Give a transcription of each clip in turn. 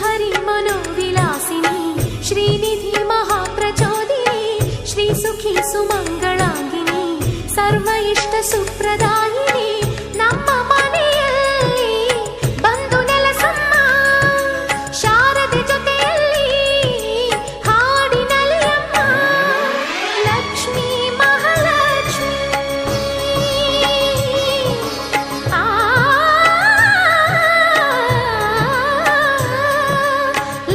ಶ್ರೀಹರಿ ಮನೋವಿಲಾಸಿನಿ ಶ್ರೀನಿಧಿ ಮಹಾಪ್ರಚೋದಿನಿ ಶ್ರೀ ಸುಖಿ ಸುಮಂಗಳಾಂಗಿನಿ ಸರ್ವ ಇಷ್ಟ ಸುಪ್ರದಾಯಿನಿ ನಮ್ಮ ಮನೆಯಲ್ಲಿ ಬಂದು ನೆಲಸಮ್ಮ ಶಾರದೆ ಜೊತೆಯಲ್ಲಿ ಹಾಡಿನಲಿಯಮ್ಮ ಲಕ್ಷ್ಮೀ ಮಹಾಲಕ್ಷ್ಮಿ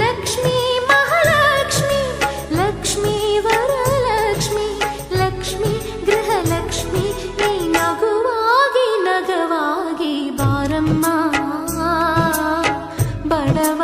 ಲಕ್ಷ್ಮೀ ಮಹಾಲಕ್ಷ್ಮಿ ಲಕ್ಷ್ಮೀ ವರಲಕ್ಷ್ಮಿ ಲಕ್ಷ್ಮೀ ಗೃಹಲಕ್ಷ್ಮಿ ನೀ ನಗುವಾಗಿ ನಗವಾಗಿ ಬಾರಮ್ಮ ಬಡವ